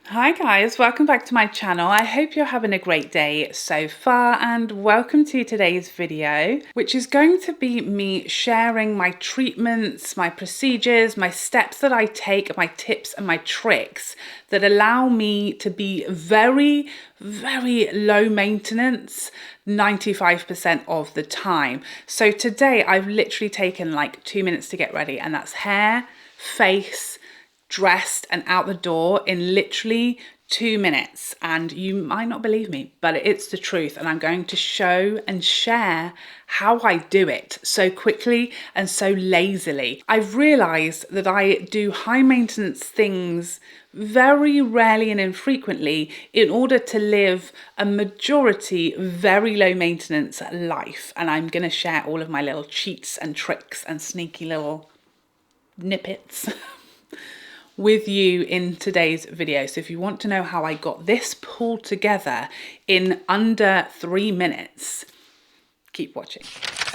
Hi guys, welcome back to my channel. I hope you're having a great day so far and welcome to today's video, which is going to be me sharing my treatments, my procedures, my steps that I take, my tips and my tricks that allow me to be very low maintenance 95% of the time. So today I've literally taken like 2 minutes to get ready, and that's hair, face, dressed and out the door in literally 2 minutes. And you might not believe me, but it's the truth, and I'm going to show and share how I do it so quickly and so lazily. I've realized that I do high maintenance things very rarely and infrequently in order to live a majority very low maintenance life, and I'm going to share all of my little cheats and tricks and sneaky little nippets with you in today's video. So if you want to know how I got this pulled together in under 3 minutes, keep watching.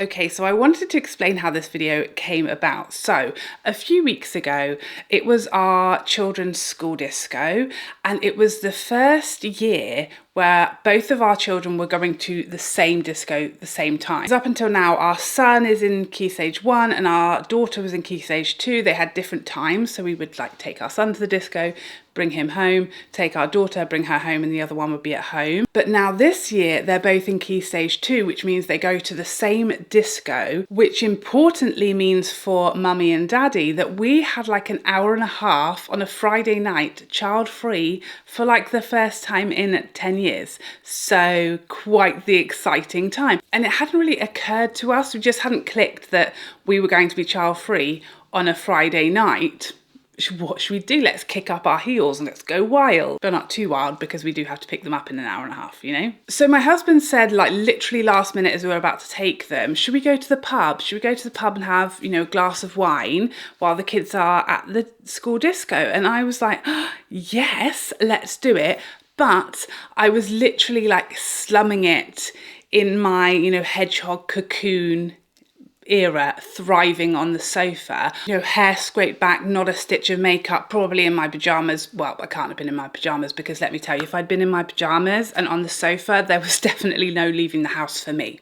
Okay, so I wanted to explain how this video came about. So a few weeks ago, it was our children's school disco, and it was the first year where both of our children were going to the same disco at the same time. Up until now, our son is in Key Stage 1 and our daughter was in Key Stage 2. They had different times, so we would like take our son to the disco, bring him home, take our daughter, bring her home, and the other one would be at home. But now this year, they're both in Key Stage 2, which means they go to the same disco, which importantly means for mummy and daddy that we had like an hour and a half on a Friday night, child-free, for like the first time in 10 years. So quite the exciting time. And it hadn't really occurred to us, we just hadn't clicked that we were going to be child-free on a Friday night. What should we do? Let's kick up our heels and let's go wild. But not too wild, because we do have to pick them up in an hour and a half, you know? So my husband said, like literally last minute as we were about to take them, should we go to the pub? Should we go to the pub and have, you know, a glass of wine while the kids are at the school disco? And I was like, oh, yes, let's do it. But I was literally like slumming it in my, you know, hedgehog cocoon era, thriving on the sofa, you know, hair scraped back, not a stitch of makeup, probably in my pajamas. Well, I can't have been in my pajamas, because let me tell you, if I'd been in my pajamas and on the sofa, there was definitely no leaving the house for me.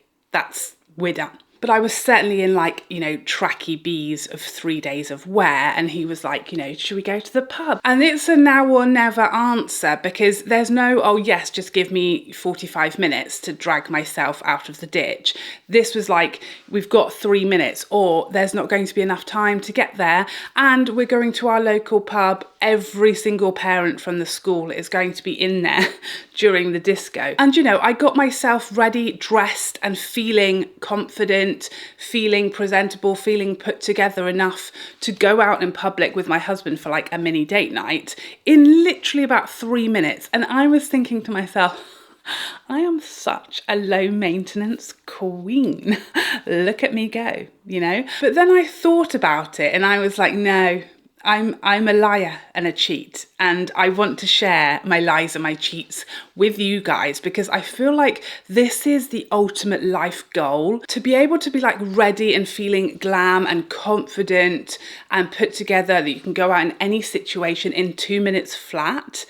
We're done. But I was certainly in like, you know, tracky bees of 3 days of wear. And he was like, you know, should we go to the pub? And it's a now or never answer, because there's no, oh yes, just give me 45 minutes to drag myself out of the ditch. This was like, we've got 3 minutes, or there's not going to be enough time to get there. And we're going to our local pub. Every single parent from the school is going to be in there during the disco. And, you know, I got myself ready, dressed and feeling confident, feeling presentable, feeling put together enough to go out in public with my husband for like a mini date night in literally about 3 minutes. And I was thinking to myself, I am such a low maintenance queen. Look at me go, you know? But then I thought about it and I was like, no, I'm a liar and a cheat, and I want to share my lies and my cheats with you guys, because I feel like this is the ultimate life goal, to be able to be like ready and feeling glam and confident and put together, that you can go out in any situation in 2 minutes flat.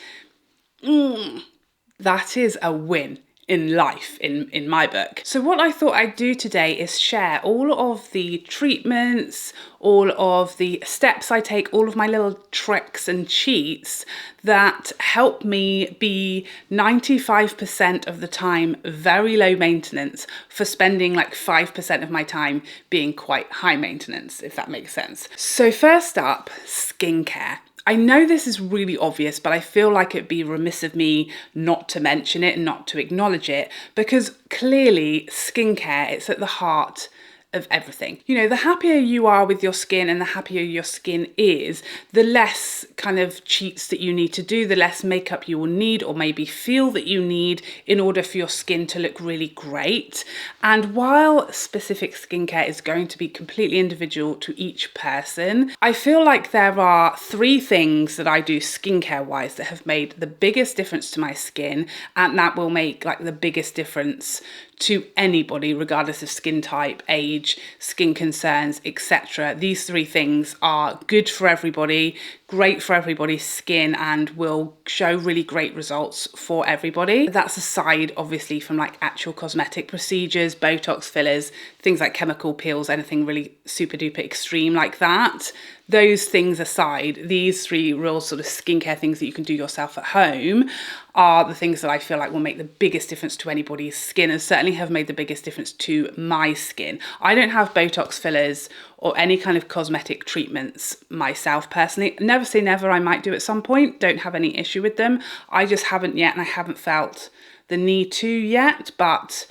That is a win in life, in my book. So what I thought I'd do today is share all of the treatments, all of the steps I take, all of my little tricks and cheats that help me be 95% of the time very low maintenance, for spending like 5% of my time being quite high maintenance, if that makes sense. So first up, skincare. I know this is really obvious, but I feel like it'd be remiss of me not to mention it and not to acknowledge it, because clearly skincare, it's at the heart of everything. You know, the happier you are with your skin and the happier your skin is, the less kind of cheats that you need to do, the less makeup you will need or maybe feel that you need in order for your skin to look really great. And while specific skincare is going to be completely individual to each person, I feel like there are 3 things that I do skincare wise that have made the biggest difference to my skin, and that will make like the biggest difference to anybody, regardless of skin type, age, skin concerns, etc. These 3 things are good for everybody, great for everybody's skin and will show really great results for everybody. That's aside obviously from like actual cosmetic procedures, Botox fillers, things like chemical peels, anything really super duper extreme like that. Those things aside, these three real sort of skincare things that you can do yourself at home are the things that I feel like will make the biggest difference to anybody's skin, and certainly have made the biggest difference to my skin. I don't have Botox fillers or any kind of cosmetic treatments myself personally. Never say never, I might do at some point. Don't have any issue with them. I just haven't yet, and I haven't felt the need to yet, but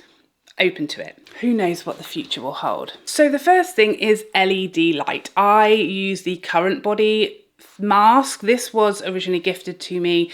open to it. Who knows what the future will hold. So the first thing is LED light. I use the Current Body mask. This was originally gifted to me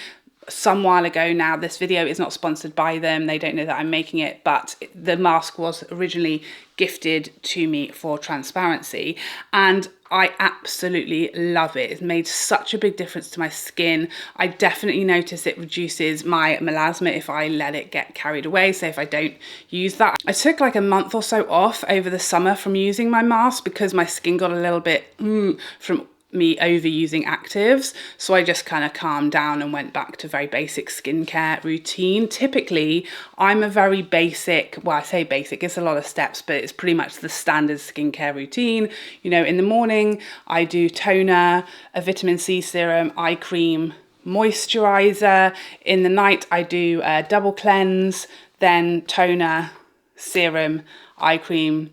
some while ago now. This video is not sponsored by them. They don't know that I'm making it, but the mask was originally gifted to me for transparency, and I absolutely love it. It's made such a big difference to my skin. I definitely notice it reduces my melasma if I let it get carried away. So if I don't use that, I took like a month or so off over the summer from using my mask because my skin got a little bit from me overusing actives. So I just kind of calmed down and went back to very basic skincare routine. Typically, I'm a very basic, well, I say basic, it's a lot of steps, but it's pretty much the standard skincare routine. You know, in the morning, I do toner, a vitamin C serum, eye cream, moisturizer. In the night, I do a double cleanse, then toner, serum, eye cream,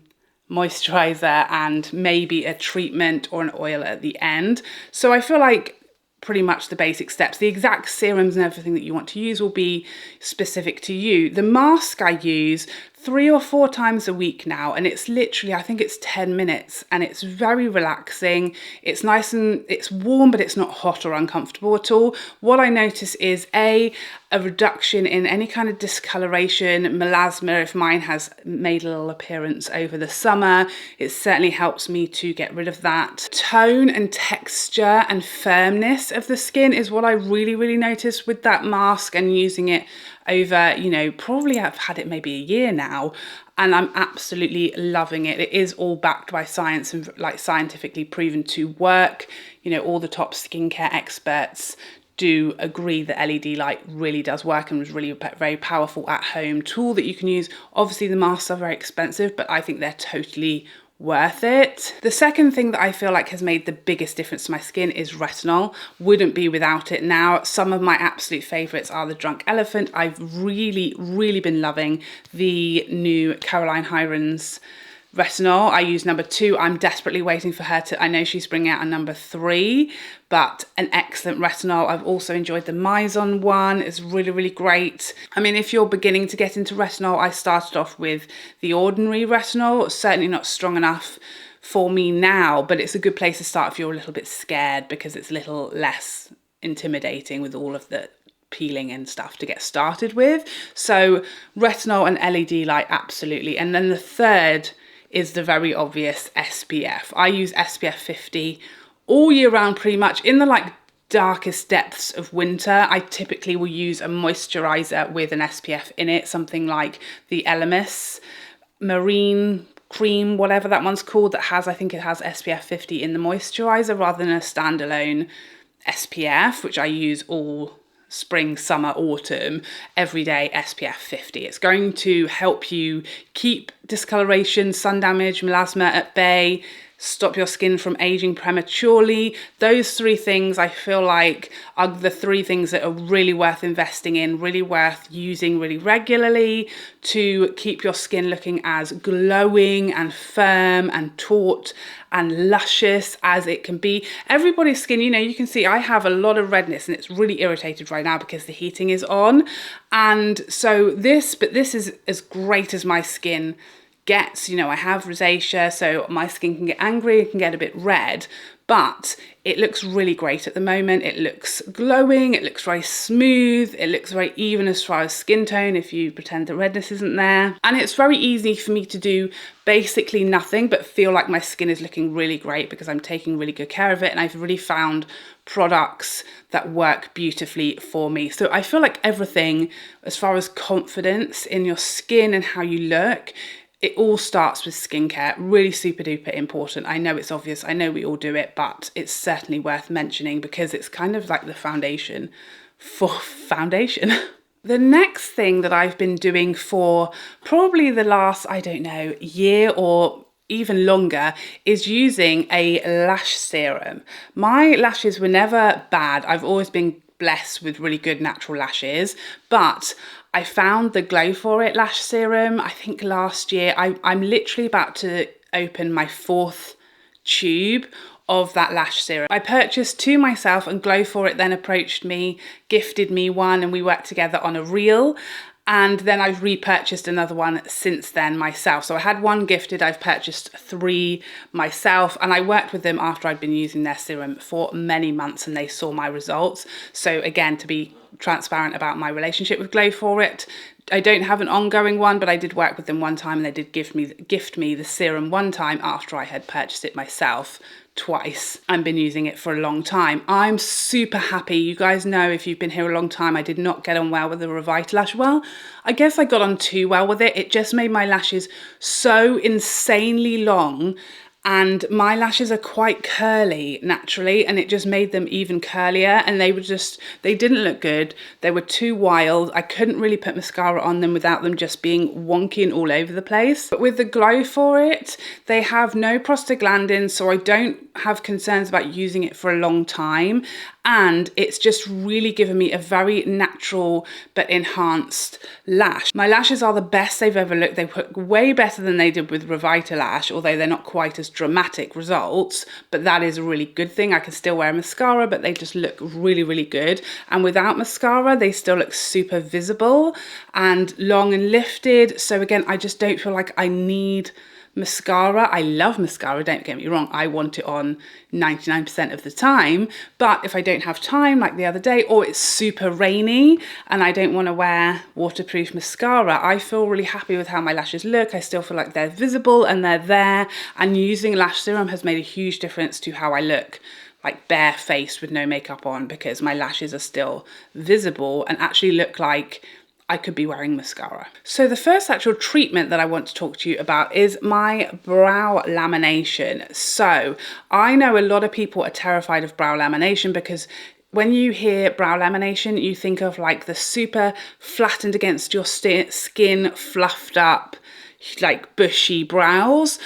moisturizer, and maybe a treatment or an oil at the end. So I feel like pretty much the basic steps. The exact serums and everything that you want to use will be specific to you. The mask I use 3 or 4 times a week now, and it's literally, I think it's 10 minutes, and it's very relaxing. It's nice and it's warm, but it's not hot or uncomfortable at all. What I notice is a reduction in any kind of discoloration, melasma, if mine has made a little appearance over the summer. It certainly helps me to get rid of that. Tone and texture and firmness of the skin is what I really notice with that mask, and using it over, you know, probably I've had it maybe a year now, and I'm absolutely loving it. It is all backed by science and like scientifically proven to work. You know, all the top skincare experts do agree that LED light really does work and is really a very powerful at home tool that you can use. Obviously the masks are very expensive, but I think they're totally worth it. The second thing that I feel like has made the biggest difference to my skin is retinol. Wouldn't be without it now. Some of my absolute favorites are the Drunk Elephant. I've really been loving the new Caroline Hirons retinol. I use number 2. I'm desperately waiting for her to, I know she's bringing out a number 3, but an excellent retinol. I've also enjoyed the Mizon one. It's really great. I mean, if you're beginning to get into retinol, I started off with the ordinary retinol. Certainly not strong enough for me now, but it's a good place to start if you're a little bit scared, because it's a little less intimidating with all of the peeling and stuff to get started with. So retinol and LED light, absolutely. And then the third is the very obvious SPF. I use SPF 50 all year round pretty much. In the like darkest depths of winter, I typically will use a moisturizer with an SPF in it, something like the Elemis Marine cream, whatever that one's called, that has, I think it has SPF 50 in the moisturizer rather than a standalone SPF, which I use all spring, summer, autumn, everyday SPF 50. It's going to help you keep discoloration, sun damage, melasma at bay, stop your skin from aging prematurely. Those 3 things I feel like are the 3 things that are really worth investing in, really worth using really regularly to keep your skin looking as glowing and firm and taut and luscious as it can be. Everybody's skin, you know, you can see I have a lot of redness, and it's really irritated right now because the heating is on. And so this is as great as my skin gets. You know, I have rosacea, so my skin can get angry, it can get a bit red, but it looks really great at the moment. It looks glowing, it looks very smooth, it looks very even as far as skin tone if you pretend the redness isn't there. And it's very easy for me to do basically nothing but feel like my skin is looking really great because I'm taking really good care of it, and I've really found products that work beautifully for me. So I feel like everything as far as confidence in your skin and how you look it all starts with skincare. Really super duper important. I know it's obvious, I know we all do it, but it's certainly worth mentioning because it's kind of like the foundation for foundation. The next thing that I've been doing for probably the last, I don't know, year or even longer is using a lash serum. My lashes were never bad. I've always been blessed with really good natural lashes, but I found the Glow For It lash serum, I think last year. I'm literally about to open my 4th tube of that lash serum. I purchased 2 myself and Glow For It then approached me, gifted me one, and we worked together on a reel. And then I've repurchased another one since then myself. So I had 1 gifted, I've purchased 3 myself, and I worked with them after I'd been using their serum for many months and they saw my results. So again, to be transparent about my relationship with Glow For It, I don't have an ongoing one, but I did work with them one time and they did gift me the serum one time after I had purchased it myself twice and been using it for a long time. I'm super happy. You guys know, if you've been here a long time, I did not get on well with the Revitalash. Well, I guess I got on too well with it. It just made my lashes so insanely long, and my lashes are quite curly naturally, and it just made them even curlier, and they didn't look good. They were too wild. I couldn't really put mascara on them without them just being wonky and all over the place. But with the Glow For It, they have no prostaglandins, so I don't have concerns about using it for a long time, and it's just really given me a very natural but enhanced lash. My lashes are the best they've ever looked. They look way better than they did with Revitalash, although they're not quite as dramatic results, but that is a really good thing. I can still wear mascara, but they just look really, really good. And without mascara, they still look super visible and long and lifted. So again, I just don't feel like I need mascara. I love mascara, don't get me wrong. I want it on 99% of the time, but if I don't have time, like the other day, or it's super rainy and I don't want to wear waterproof mascara, I feel really happy with how my lashes look. I still feel like they're visible and they're there, and using lash serum has made a huge difference to how I look, like barefaced with no makeup on, because my lashes are still visible and actually look like I could be wearing mascara. So the first actual treatment that I want to talk to you about is my brow lamination. So I know a lot of people are terrified of brow lamination because when you hear brow lamination, you think of like the super flattened against your skin, fluffed up, like bushy brows.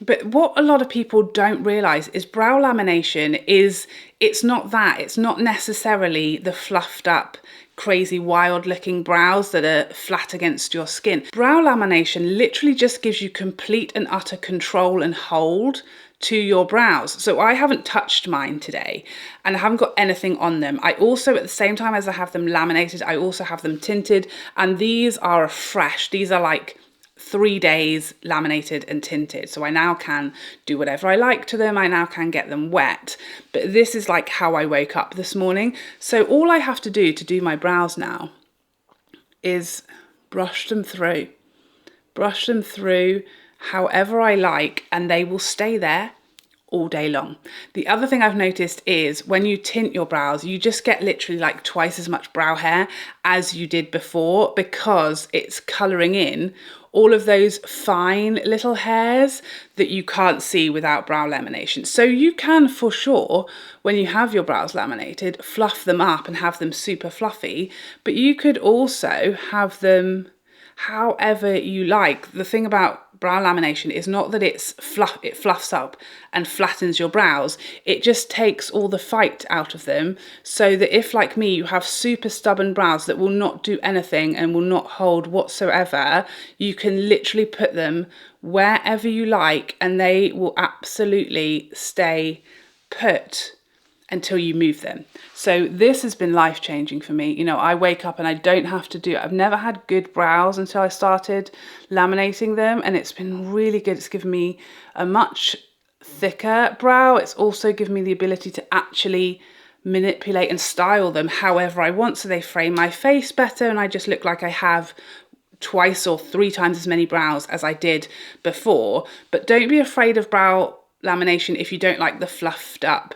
But what a lot of people don't realize is brow lamination it's not that. It's not necessarily the fluffed up, crazy wild looking brows that are flat against your skin. Brow lamination literally just gives you complete and utter control and hold to your brows. So I haven't touched mine today and I haven't got anything on them. I also, at the same time as I have them laminated, I also have them tinted, and these are fresh. These are like 3 days laminated and tinted. So I now can do whatever I like to them. I now can get them wet. But this is like how I woke up this morning. So all I have to do my brows now is brush them through however I like, and they will stay there all day long. The other thing I've noticed is when you tint your brows, you just get literally like twice as much brow hair as you did before, because it's colouring in all of those fine little hairs that you can't see without brow lamination. So you can, for sure, when you have your brows laminated, fluff them up and have them super fluffy, but you could also have them however you like. The thing about brow lamination is not that it fluffs up and flattens your brows, it just takes all the fight out of them, so that if, like me, you have super stubborn brows that will not do anything and will not hold whatsoever, you can literally put them wherever you like and they will absolutely stay put until you move them. So this has been life-changing for me. You know, I wake up and I don't have to do it. I've never had good brows until I started laminating them, and it's been really good. It's given me a much thicker brow. It's also given me the ability to actually manipulate and style them however I want, so they frame my face better and I just look like I have twice or 3 times as many brows as I did before. But don't be afraid of brow lamination if you don't like the fluffed up,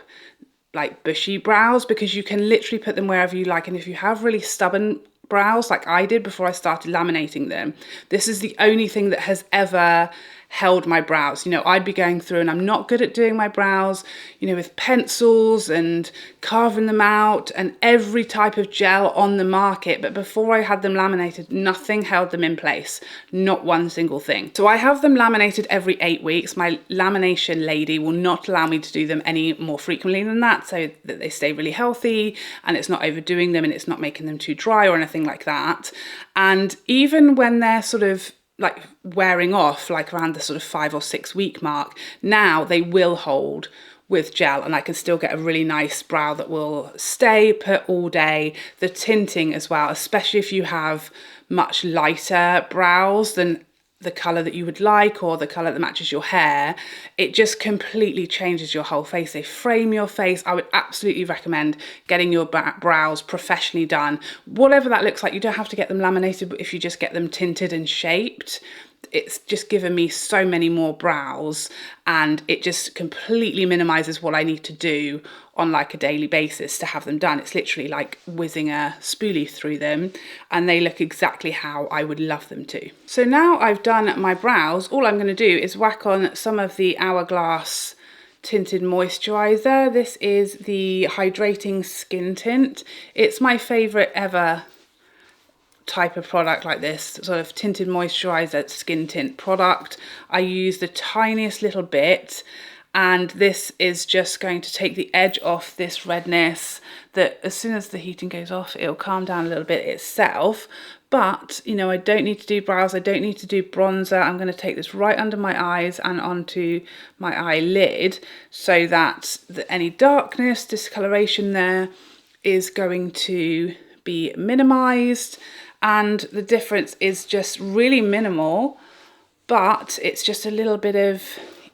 like bushy brows, because you can literally put them wherever you like. And if you have really stubborn brows like I did before I started laminating them. This is the only thing that has ever held my brows. You know, I'd be going through, and I'm not good at doing my brows, you know, with pencils and carving them out and every type of gel on the market. But before I had them laminated, nothing held them in place, not one single thing. So I have them laminated every 8 weeks. My lamination lady will not allow me to do them any more frequently than that, so that they stay really healthy and it's not overdoing them and it's not making them too dry or anything like that. And even when they're sort of like wearing off, like around the sort of 5 or 6 week mark, now they will hold with gel, and I can still get a really nice brow that will stay put all day. The tinting as well, especially if you have much lighter brows than the colour that you would like, or the colour that matches your hair, it just completely changes your whole face. They frame your face. I would absolutely recommend getting your brows professionally done. Whatever that looks like, you don't have to get them laminated, but if you just get them tinted and shaped, it's just given me so many more brows, and it just completely minimizes what I need to do on like a daily basis to have them done. It's literally like whizzing a spoolie through them, and they look exactly how I would love them to. So now I've done my brows, all I'm going to do is whack on some of the Hourglass tinted moisturizer. This is the hydrating skin tint. It's my favorite ever type of product like this, sort of tinted moisturizer skin tint product. I use the tiniest little bit, and this is just going to take the edge off this redness that as soon as the heating goes off, it'll calm down a little bit itself. But, you know, I don't need to do brows, I don't need to do bronzer. I'm going to take this right under my eyes and onto my eyelid, so that any darkness, discoloration there is going to be minimized. And the difference is just really minimal, but it's just a little bit of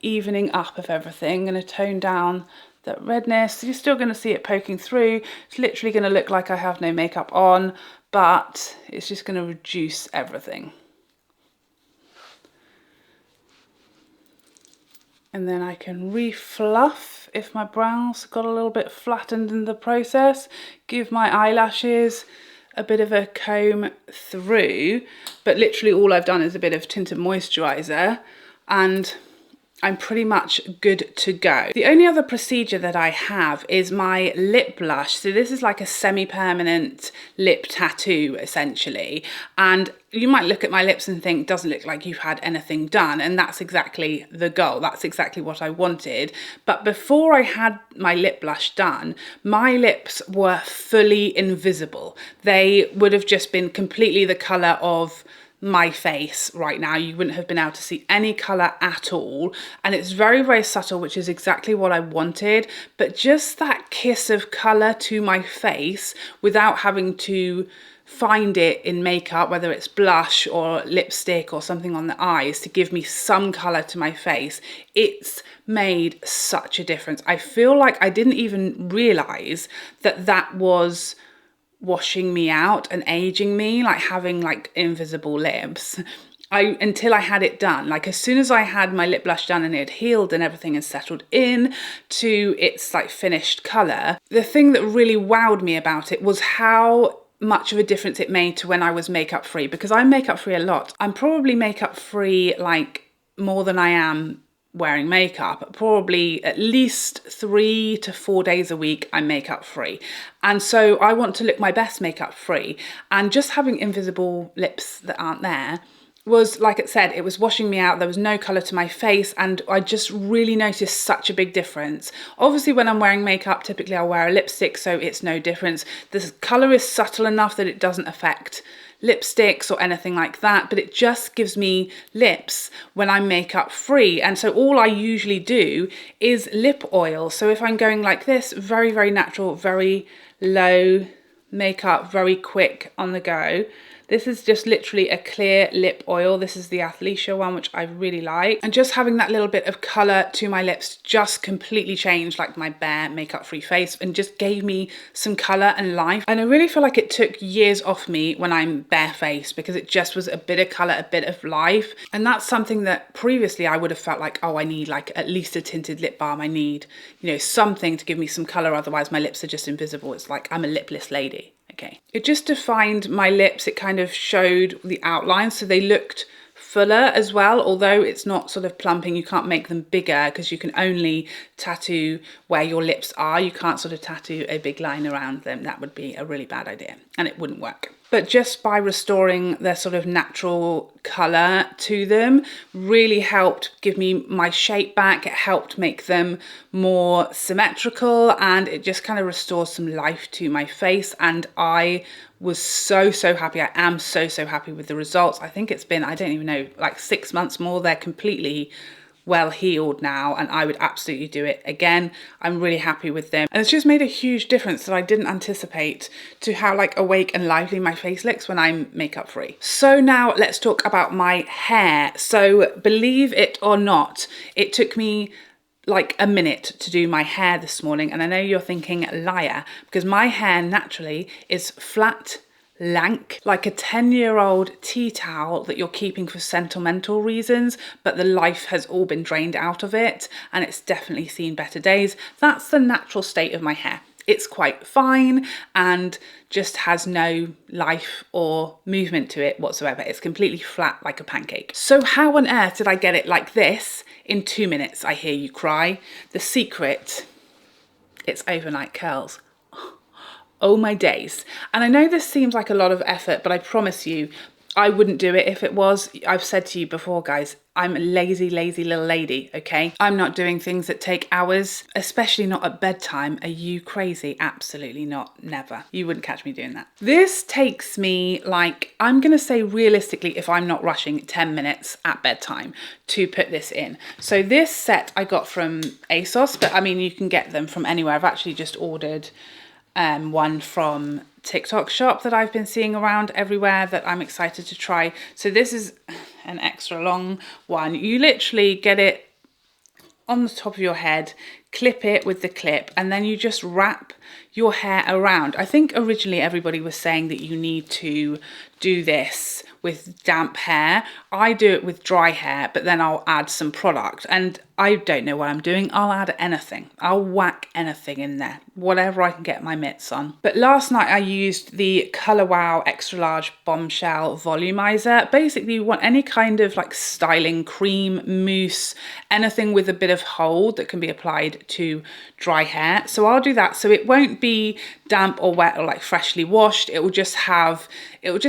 evening up of everything. I'm going to tone down that redness. You're still going to see it poking through. It's literally going to look like I have no makeup on, but it's just going to reduce everything. And then I can refluff if my brows got a little bit flattened in the process. Give my eyelashes a bit of a comb through, but literally all I've done is a bit of tinted moisturizer, and I'm pretty much good to go. The only other procedure that I have is my lip blush. So this is like a semi-permanent lip tattoo essentially, and you might look at my lips and think, doesn't look like you've had anything done, and that's exactly the goal. That's exactly what I wanted. But before I had my lip blush done, my lips were fully invisible. They would have just been completely the colour of my face right now. You wouldn't have been able to see any colour at all, and it's very, very subtle, which is exactly what I wanted. But just that kiss of colour to my face without having to find it in makeup, whether it's blush or lipstick or something on the eyes to give me some colour to my face, it's made such a difference. I feel like I didn't even realise that that was washing me out and aging me, like having like invisible lips, until I had it done. Like as soon as I had my lip blush done and it had healed and everything had settled in to its like finished colour, the thing that really wowed me about it was how much of a difference it made to when I was makeup free, because I'm makeup free a lot. I'm probably makeup free like more than I am wearing makeup. Probably at least 3 to 4 days a week I'm makeup free, and so I want to look my best makeup free, and just having invisible lips that aren't there was, like it said, it was washing me out. There was no colour to my face, and I just really noticed such a big difference. Obviously when I'm wearing makeup, typically I'll wear a lipstick, so it's no difference. The colour is subtle enough that it doesn't affect lipsticks or anything like that, but it just gives me lips when I'm makeup free. And so all I usually do is lip oil. So if I'm going like this, very, very natural, very low makeup, very quick on the go. This is just literally a clear lip oil. This is the Athletia one, which I really like. And just having that little bit of colour to my lips just completely changed like my bare makeup free face, and just gave me some colour and life. And I really feel like it took years off me when I'm barefaced, because it just was a bit of colour, a bit of life. And that's something that previously I would have felt like, oh, I need like at least a tinted lip balm. I need, you know, something to give me some colour. Otherwise my lips are just invisible. It's like I'm a lipless lady. okay. It just defined my lips. It kind of showed the outline, so they looked fuller as well, although it's not sort of plumping. You can't make them bigger because you can only tattoo where your lips are. You can't sort of tattoo a big line around them. That would be a really bad idea and it wouldn't work. But just by restoring their sort of natural colour to them really helped give me my shape back. It helped make them more symmetrical, and it just kind of restores some life to my face. And I was so happy. I am so happy with the results. I think it's been, I don't even know, like 6 months more. They're completely well healed now, and I would absolutely do it again. I'm really happy with them, and it's just made a huge difference that I didn't anticipate to how like awake and lively my face looks when I'm makeup free. So now let's talk about my hair. So believe it or not, it took me like a minute to do my hair this morning, and I know you're thinking liar, because my hair naturally is flat, lank, like a 10-year-old tea towel that you're keeping for sentimental reasons, but the life has all been drained out of it and it's definitely seen better days. That's the natural state of my hair. It's quite fine and just has no life or movement to it whatsoever. It's completely flat like a pancake. So how on earth did I get it like this in 2 minutes, I hear you cry? The secret, it's overnight curls. Oh my days. And I know this seems like a lot of effort, but I promise you, I wouldn't do it if it was. I've said to you before, guys, I'm a lazy little lady, okay? I'm not doing things that take hours, especially not at bedtime. Are you crazy? Absolutely not, never. You wouldn't catch me doing that. This takes me like, I'm gonna say realistically, if I'm not rushing, 10 minutes at bedtime to put this in. So this set I got from ASOS, but I mean, you can get them from anywhere. I've actually just ordered one from TikTok shop that I've been seeing around everywhere that I'm excited to try. So this is an extra long one. You literally get it on the top of your head, clip it with the clip, and then you just wrap your hair around. I think originally everybody was saying that you need to do this with damp hair. I do it with dry hair, but then I'll add some product, and I don't know what I'm doing. I'll add anything. I'll whack anything in there, whatever I can get my mitts on. But last night I used the Colour Wow Extra Large Bombshell Volumizer. Basically you want any kind of like styling cream, mousse, anything with a bit of hold that can be applied to dry hair. So I'll do that. So it won't be damp or wet or like freshly washed. It will just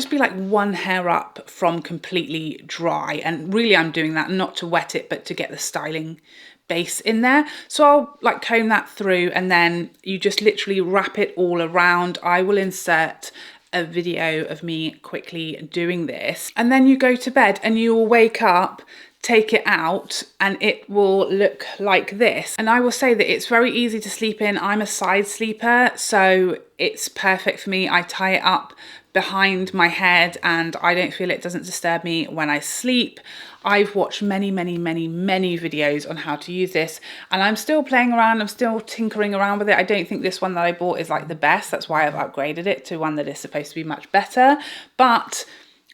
be like one hair up from completely dry. And really I'm doing that not to wet it, but to get the styling base in there. So I'll like comb that through, and then you just literally wrap it all around. I will insert a video of me quickly doing this, and then you go to bed and you will wake up, take it out, and it will look like this. And I will say that it's very easy to sleep in. I'm a side sleeper, so it's perfect for me. I tie it up behind my head and I don't feel it doesn't disturb me when I sleep. I've watched many videos on how to use this, and I'm still playing around. I'm still tinkering around with it. I don't think this one that I bought is like the best. That's why I've upgraded it to one that is supposed to be much better. But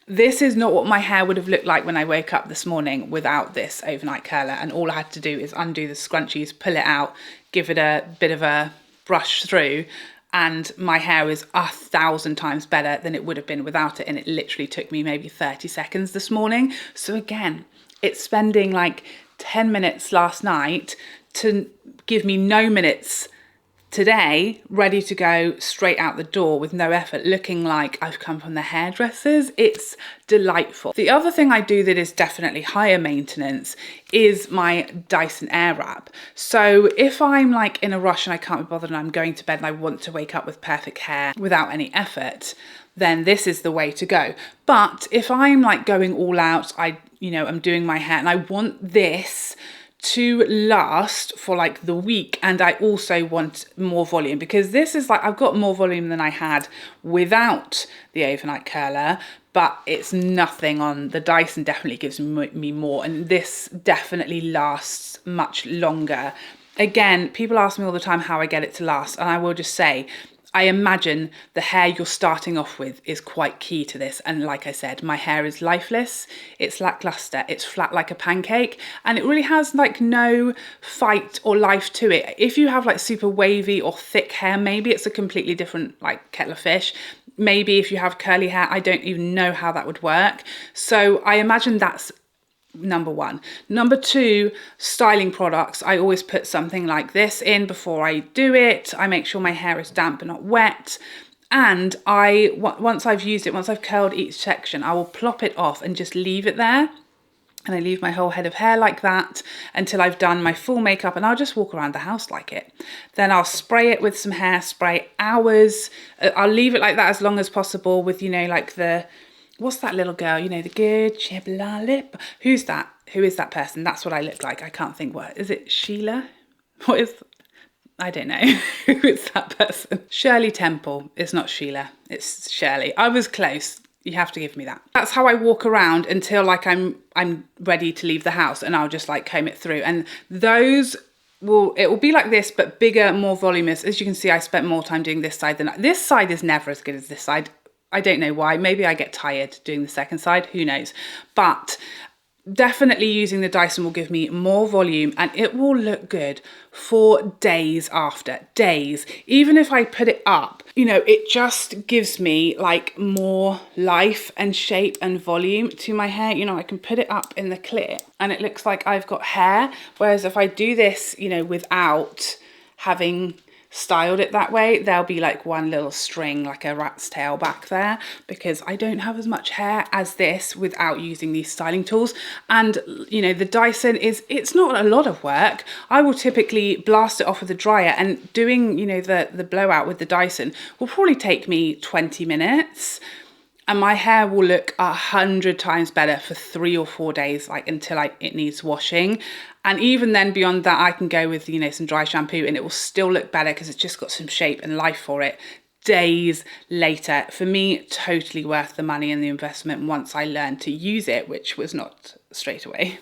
this is not what my hair would have looked like when I woke up this morning without this overnight curler. And all I had to do is undo the scrunchies, pull it out, give it a bit of a brush through, and my hair is 1,000 times better than it would have been without it. And it literally took me maybe 30 seconds this morning. So again, it's spending like 10 minutes last night to give me no minutes today, ready to go straight out the door with no effort, looking like I've come from the hairdressers. It's delightful. The other thing I do that is definitely higher maintenance is my Dyson airwrap. So if I'm like in a rush and I can't be bothered and I'm going to bed and I want to wake up with perfect hair without any effort, then this is the way to go. But if I'm like going all out, I'm doing my hair and I want this to last for like the week, and I also want more volume, because this is like, I've got more volume than I had without the overnight curler, but it's nothing on the Dyson. Definitely gives me more, and this definitely lasts much longer. Again, people ask me all the time how I get it to last, and I will just say, I imagine the hair you're starting off with is quite key to this. And like I said, my hair is lifeless, it's lackluster, it's flat like a pancake, and it really has like no fight or life to it. If you have like super wavy or thick hair, maybe it's a completely different like kettle of fish. maybe if you have curly hair, I don't even know how that would work. So I imagine that's number one. Number two, styling products. I always put something like this in before I do it. I make sure my hair is damp but not wet. And once I've used it, once I've curled each section, I will plop it off and just leave it there. And I leave my whole head of hair like that until I've done my full makeup, and I'll just walk around the house like it. Then I'll spray it with some hairspray, hours. I'll leave it like that as long as possible with, you know, like the, what's that little girl? You know, the good Chibla lip. Who's that? Who is that person? That's what I look like. I can't think what. Is it Sheila? What is, I don't know. Who is that person? Shirley Temple. It's not Sheila. It's Shirley. I was close. You have to give me that. That's how I walk around until like I'm ready to leave the house, and I'll just like comb it through. And those it will be like this, but bigger, more voluminous. As you can see, I spent more time doing this side than this side is never as good as this side. I don't know why. Maybe I get tired doing the second side. Who knows? But definitely using the Dyson will give me more volume, and it will look good for days after. Days. Even if I put it up, you know, it just gives me like more life and shape and volume to my hair. You know, I can put it up in the clip and it looks like I've got hair. Whereas if I do this, you know, without having styled it that way, there'll be like one little string, like a rat's tail back there, because I don't have as much hair as this without using these styling tools. And you know, the Dyson it's not a lot of work. I will typically blast it off with a dryer, and doing, you know, the blowout with the Dyson will probably take me 20 minutes. And my hair will look 100 times better for 3 or 4 days, like until it needs washing. And even then beyond that, I can go with, you know, some dry shampoo and it will still look better because it's just got some shape and life for it. Days later, for me, totally worth the money and the investment once I learned to use it, which was not straight away.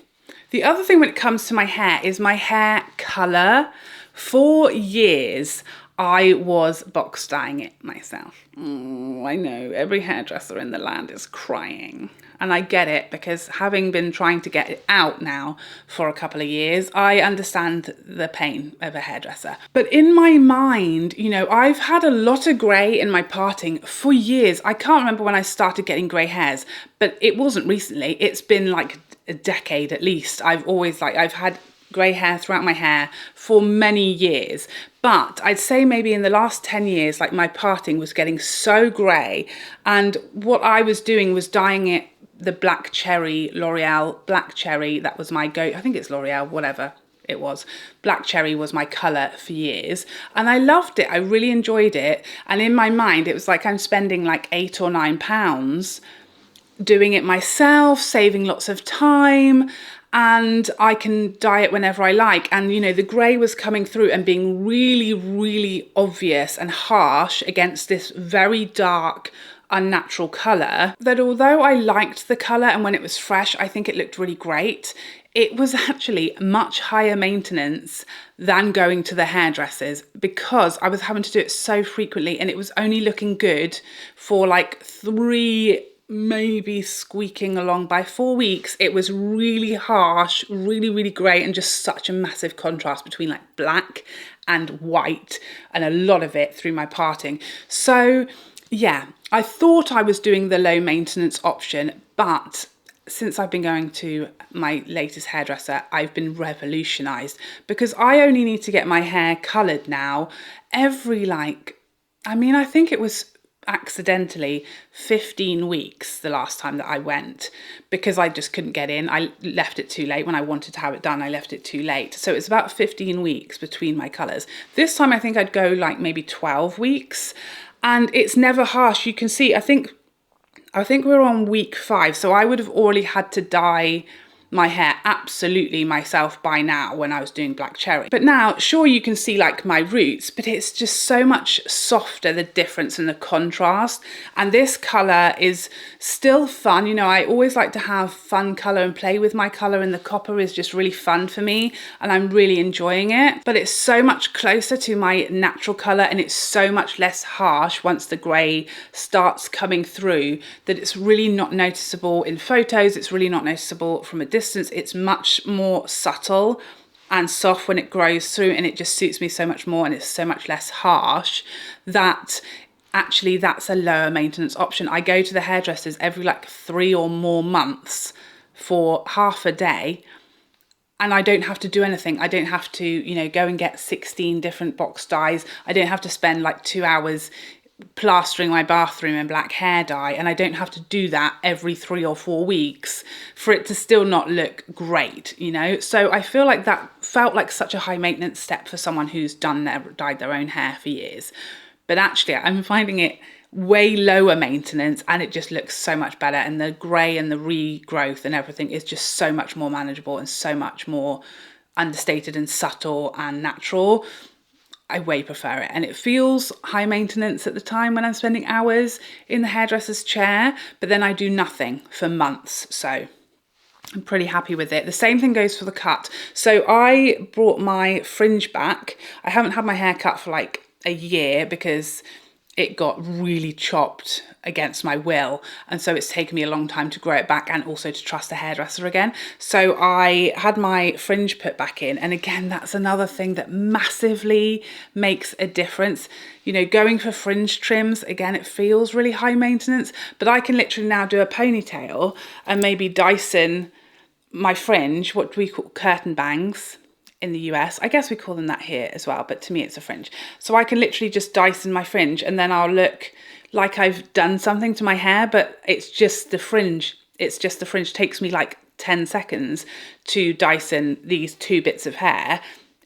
The other thing when it comes to my hair is my hair colour. For years, I was box dyeing it myself. I know, every hairdresser in the land is crying. And I get it, because having been trying to get it out now for a couple of years, I understand the pain of a hairdresser. But in my mind, you know, I've had a lot of grey in my parting for years. I can't remember when I started getting grey hairs, but it wasn't recently. It's been like a decade at least. I've had grey hair throughout my hair for many years. But I'd say maybe in the last 10 years, like my parting was getting so grey. And what I was doing was dyeing it the black cherry, L'Oreal black cherry. That was my I think it's L'Oreal, whatever it was. Black cherry was my colour for years. And I loved it. I really enjoyed it. And in my mind, it was like I'm spending like £8 or £9 doing it myself, saving lots of time, and I can dye it whenever I like. And you know, the grey was coming through and being really, really obvious and harsh against this very dark, unnatural colour, that although I liked the colour and when it was fresh, I think it looked really great, it was actually much higher maintenance than going to the hairdressers, because I was having to do it so frequently, and it was only looking good for like 3, maybe squeaking along by 4 weeks. It was really harsh, really, really grey, and just such a massive contrast between like black and white, and a lot of it through my parting. So yeah, I thought I was doing the low maintenance option, but since I've been going to my latest hairdresser, I've been revolutionised, because I only need to get my hair coloured now every I think it was accidentally 15 weeks the last time that I went, because I just couldn't get in. I left it too late. When I wanted to have it done, I left it too late. So it's about 15 weeks between my colours. This time I think I'd go like maybe 12 weeks. And it's never harsh. You can see, I think we're on week 5. So I would have already had to dye my hair absolutely myself by now when I was doing black cherry. But now, sure, you can see like my roots, but it's just so much softer, the difference and the contrast. And this colour is still fun. You know, I always like to have fun colour and play with my colour, and the copper is just really fun for me and I'm really enjoying it. But it's so much closer to my natural colour, and it's so much less harsh once the grey starts coming through, that it's really not noticeable in photos. It's really not noticeable from a distance. It's much more subtle and soft when it grows through, and it just suits me so much more, and it's so much less harsh that actually that's a lower maintenance option. I go to the hairdressers every like 3 or more months for half a day, and I don't have to do anything. I don't have to, you know, go and get 16 different box dyes. I don't have to spend like 2 hours plastering my bathroom in black hair dye, and I don't have to do that every 3 or 4 weeks for it to still not look great, you know. So I feel like that felt like such a high maintenance step for someone who's dyed their own hair for years. But actually I'm finding it way lower maintenance, and it just looks so much better, and the grey and the regrowth and everything is just so much more manageable and so much more understated and subtle and natural. I way prefer it, and it feels high maintenance at the time when I'm spending hours in the hairdresser's chair, but then I do nothing for months, so I'm pretty happy with it. The same thing goes for the cut. So I brought my fringe back. I haven't had my hair cut for like a year because it got really chopped against my will, and so it's taken me a long time to grow it back and also to trust a hairdresser again. So I had my fringe put back in, and again, that's another thing that massively makes a difference. You know, going for fringe trims, again, it feels really high maintenance, but I can literally now do a ponytail and maybe Dyson my fringe, what we call curtain bangs in the US. I guess we call them that here as well, but to me it's a fringe. So I can literally just Dyson my fringe, and then I'll look like I've done something to my hair, but it's just the fringe. It's just the fringe. It takes me like 10 seconds to Dyson these 2 bits of hair,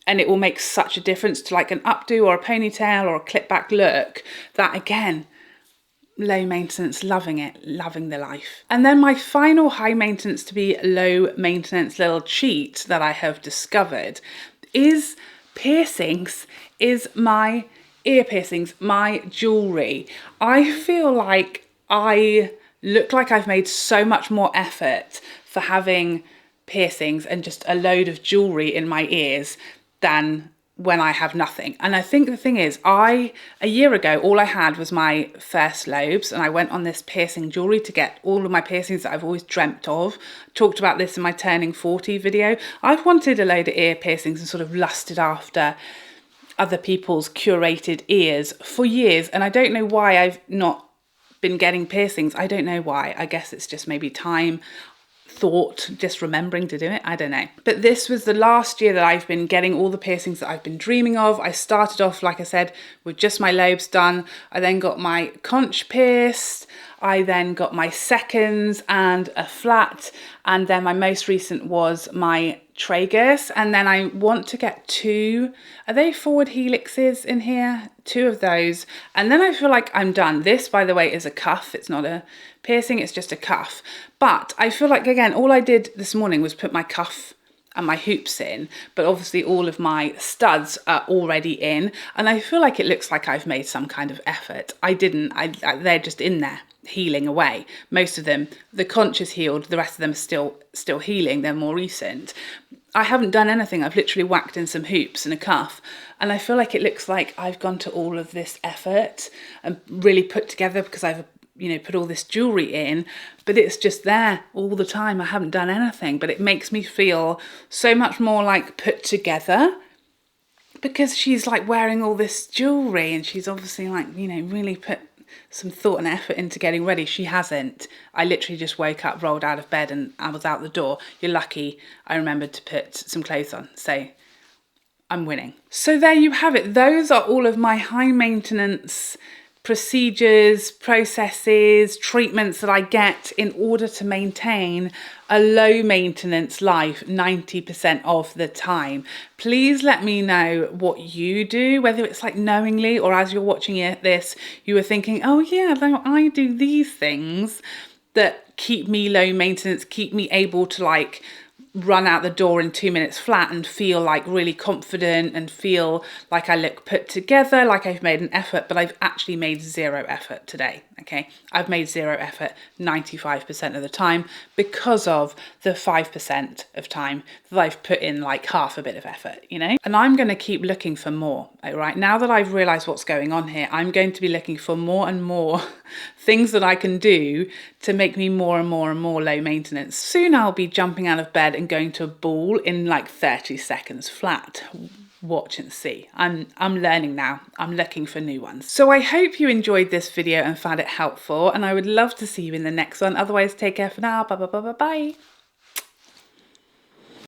and it will make such a difference to like an updo or a ponytail or a clip back look that, again, low maintenance, loving it, loving the life. And then my final high maintenance to be low maintenance little cheat that I have discovered is piercings, is my ear piercings, my jewelry. I feel like I look like I've made so much more effort for having piercings and just a load of jewelry in my ears than when I have nothing. And I think the thing is, a year ago, all I had was my first lobes, and I went on this piercing jewelry to get all of my piercings that I've always dreamt of. Talked about this in my turning 40 video. I've wanted a load of ear piercings and sort of lusted after other people's curated ears for years, and I don't know why I've not been getting piercings. I don't know why. I guess it's just maybe time, thought, just remembering to do it. I don't know. But this was the last year that I've been getting all the piercings that I've been dreaming of. I started off, like I said, with just my lobes done. I then got my conch pierced. I then got my seconds and a flat. And then my most recent was my tragus. And then I want to get 2, are they forward helixes in here? 2 of those. And then I feel like I'm done. This, by the way, is a cuff. It's not a piercing, it's just a cuff. But I feel like, again, all I did this morning was put my cuff and my hoops in, but obviously all of my studs are already in, and I feel like it looks like I've made some kind of effort. I didn't. They're just in there, healing away. Most of them, the conch is healed, the rest of them are still healing. They're more recent. I haven't done anything. I've literally whacked in some hoops and a cuff, and I feel like it looks like I've gone to all of this effort and really put together because I've, you know, put all this jewelry in, but it's just there all the time. I haven't done anything, but it makes me feel so much more like put together because she's like wearing all this jewelry, and she's obviously like, you know, really put some thought and effort into getting ready. She hasn't. I literally just woke up, rolled out of bed, and I was out the door. You're lucky I remembered to put some clothes on. So I'm winning. So there you have it. Those are all of my high maintenance procedures, processes, treatments that I get in order to maintain a low maintenance life 90% of the time. Please let me know what you do, whether it's like knowingly or as you're watching this, you were thinking, oh yeah, I do these things that keep me low maintenance, keep me able to like run out the door in 2 minutes flat and feel like really confident and feel like I look put together, like I've made an effort, but I've actually made 0 effort today, okay? I've made 0 effort 95% of the time because of the 5% of time that I've put in like half a bit of effort, you know? And I'm gonna keep looking for more, right? Now that I've realized what's going on here, I'm going to be looking for more and more things that I can do to make me more and more and more low maintenance. Soon I'll be jumping out of bed and going to a ball in like 30 seconds flat. watch and see. I'm learning now. I'm looking for new ones. So I hope you enjoyed this video and found it helpful, and I would love to see you in the next one. Otherwise, take care for now. Bye bye bye bye bye.